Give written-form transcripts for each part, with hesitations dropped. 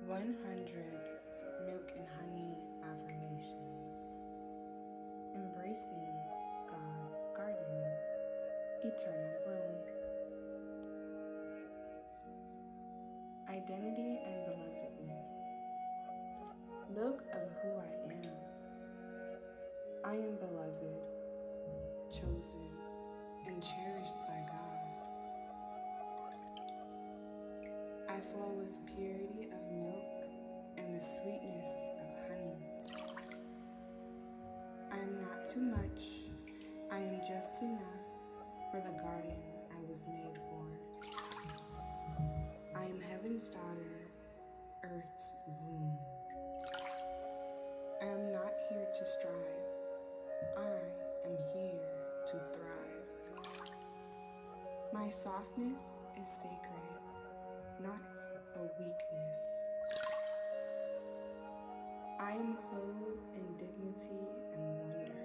100 Milk and Honey Affirmations. Embracing God's Garden, Eternal Bloom. Identity and belovedness. Look of who I am. I am beloved, chosen, and cherished by God. I flow with purity of milk and the sweetness of honey. I am not too much. I am just enough for the garden I was made for. I am heaven's daughter, earth's bloom. I am not here to strive. I am here to thrive. My softness is sacred, not a weakness. I am clothed in dignity and wonder.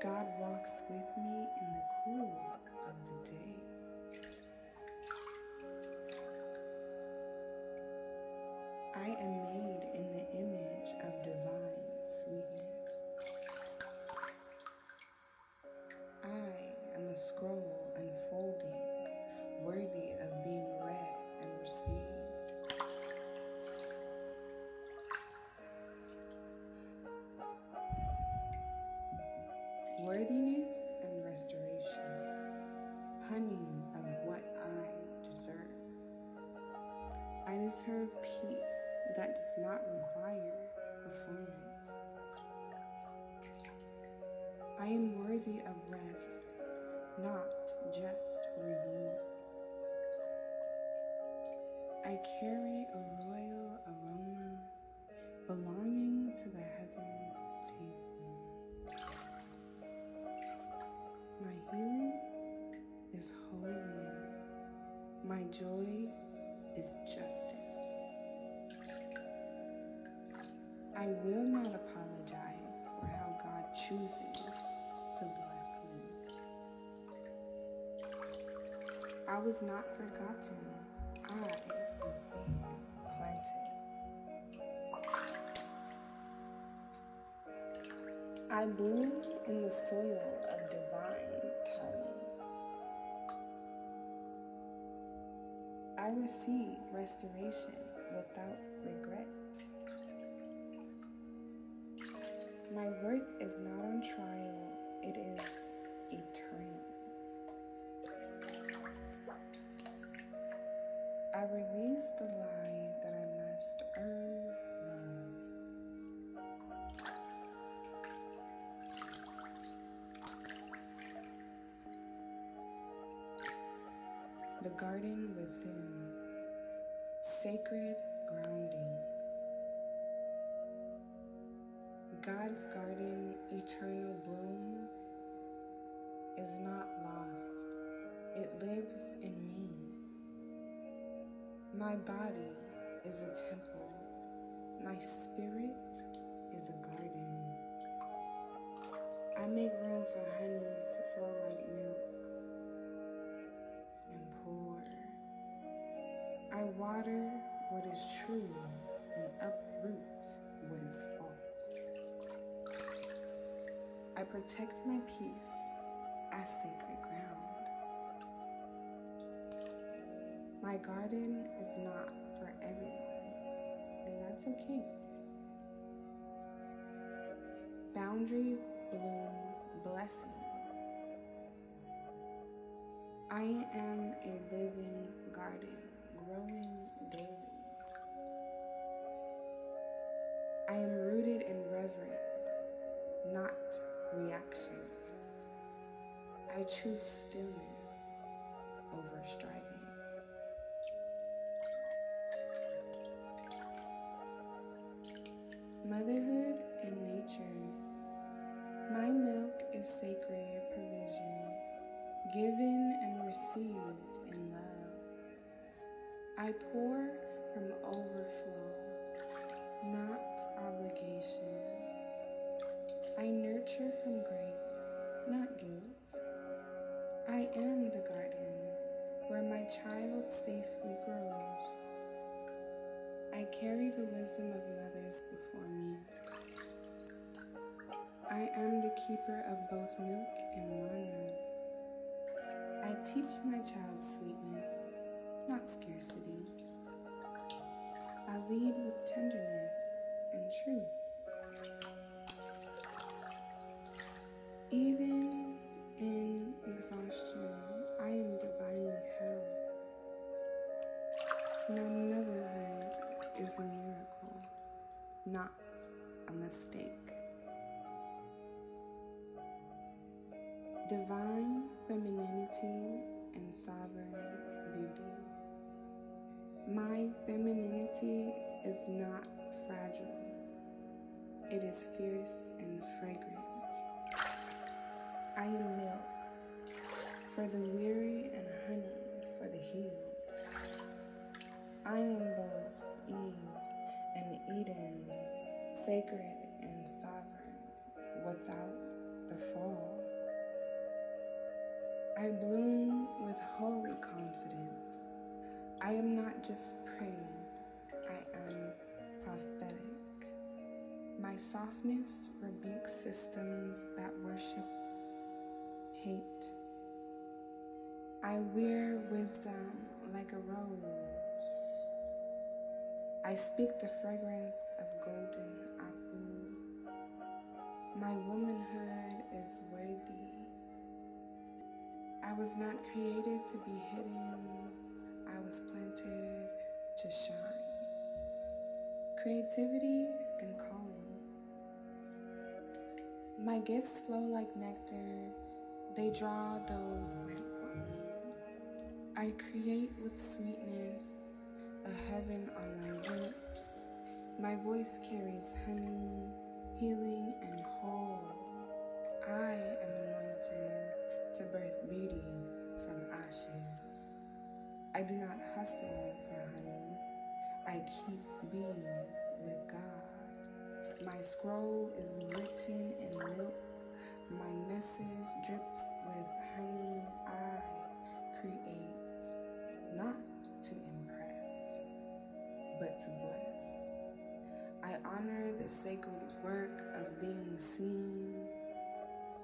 God walks with me in the cool of the day. I am made in the image of divine sweetness. I am a scroll unfolding, worthy of being read and received. Worthiness and restoration, honey of what I deserve. I deserve peace that does not require performance. I am worthy of rest, not just reward. I carry a royal aroma belonging to the heaven table. My healing is holy. My joy is justice. I will not apologize for how God chooses to bless me. I was not forgotten. I was being planted. I bloom in the soil of divine timing. I receive restoration without regret. My worth is not on trial, it is eternal. I release the lie that I must earn love. The garden within, sacred grounding. God's garden, eternal bloom, is not lost. It lives in me. My body is a temple. My spirit is a garden. I make room for honey to flow like milk and pour. I water what is true and uproot what is false. I protect my peace as sacred ground. My garden is not for everyone, and that's okay. Boundaries bloom blessings. I am a living garden, growing daily. I am rooted in reverence, not reaction. I choose stillness over striving. Motherhood and nature. My milk is sacred provision, given and received in love. I pour from overflow, not obligation. I nurture from grace, not guilt. I am the garden where my child safely teach my child sweetness, not scarcity. I lead with tenderness and truth. Even in exhaustion, I am divinely held. My motherhood is a miracle, not a mistake. Divine femininity and sovereign beauty. My femininity is not fragile. It is fierce and fragrant. I am milk for the weary and honey for the healed. I am both Eve and Eden, sacred and sovereign, without the fall. I bloom with holy confidence. I am not just pretty, I am prophetic. My softness rebukes systems that worship hate. I wear wisdom like a rose. I speak the fragrance of golden apple. My womanhood is worthy. I was not created to be hidden. I was planted to shine. Creativity and calling. My gifts flow like nectar. They draw those meant for me. I create with sweetness, a heaven on my lips. My voice carries honey, healing, and whole. I am anointed to birth beauty from ashes. I do not hustle for honey. I keep bees with God. My scroll is written in milk. My message drips with honey. I create not to impress, but to bless. I honor the sacred work of being seen.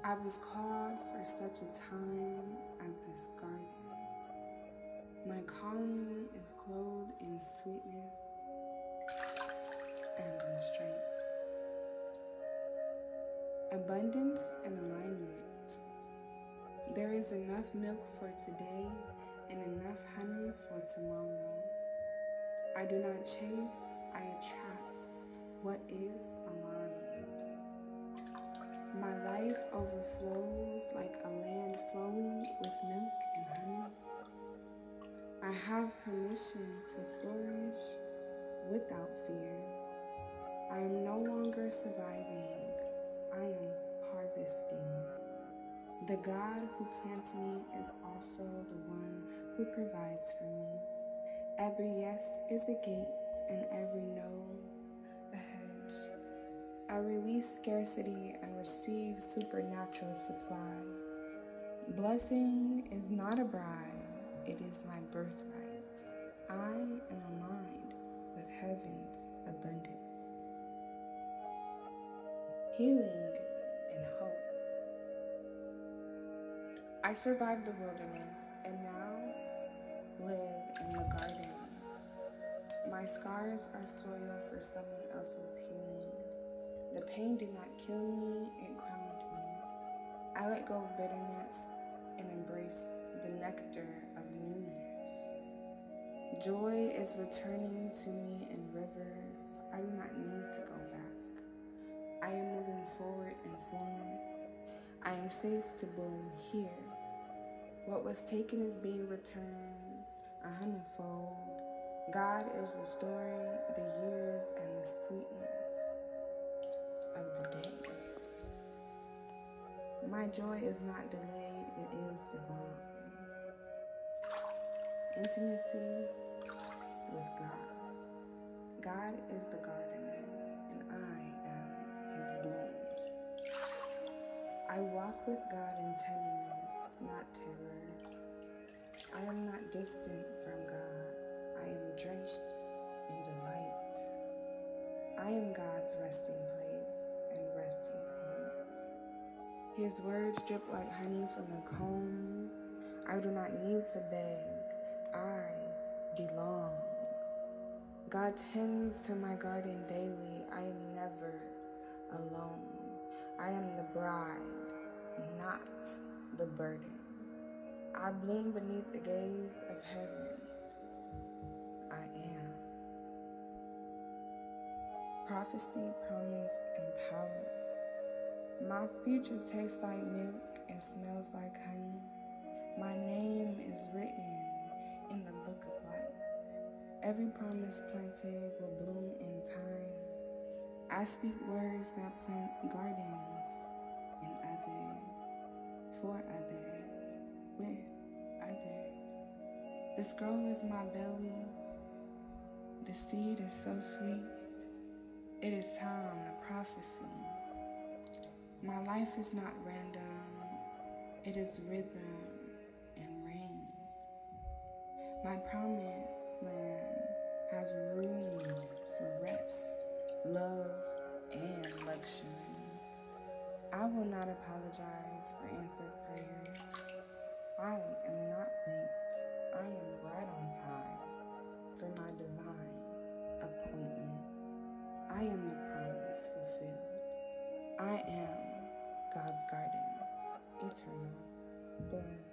I was called for such a time as this garden. My calling is clothed in sweetness and in strength. Abundance and alignment. There is enough milk for today and enough honey for tomorrow. I do not chase, I attract what is aligned. My life overflows like a land flowing with milk and honey. I have permission to flourish without fear. I am no longer surviving, I am harvesting. The God who plants me is also the one who provides for me. Every yes is a gate and every no a hedge. I release scarcity and receive supernatural supply. Blessing is not a bribe, it is my birthright. I am aligned with heaven's abundance. Healing and hope. I survived the wilderness and now live in the garden. My scars are soil for someone else's healing. The pain did not kill me, it crowned me. I let go of bitterness and embrace the nectar of newness. Joy is returning to me in rivers. I do not need to go back. I am moving forward in fullness. I am safe to bloom here. What was taken is being returned 100-fold. God is restoring the years and the sweetness of the day. My joy is not delayed, it is divine. Intimacy with God. God is the gardener, and I am his bloom. I walk with God in tenderness, not terror. I am not distant from God. I am drenched in delight. I am God's resting place and resting point. His words drip like honey from the comb. I do not need to beg. I belong. God tends to my garden daily. I am never alone. I am the bride, not the burden. I bloom beneath the gaze of heaven. I am. Prophecy, promise, and power. My future tastes like milk and smells like honey. My name is written in the book of life. Every promise planted will bloom in time. I speak words that plant gardens in others, for others, with others. The scroll is my belly. The seed is so sweet. It is time to prophecy. My life is not random. It is rhythm and rain. My promised land has room for rest, love, and luxury. I will not apologize for answered prayers. I am not late. I am right on time for my divine appointment. I am the promise fulfilled. I am God's garden, eternal. Boom.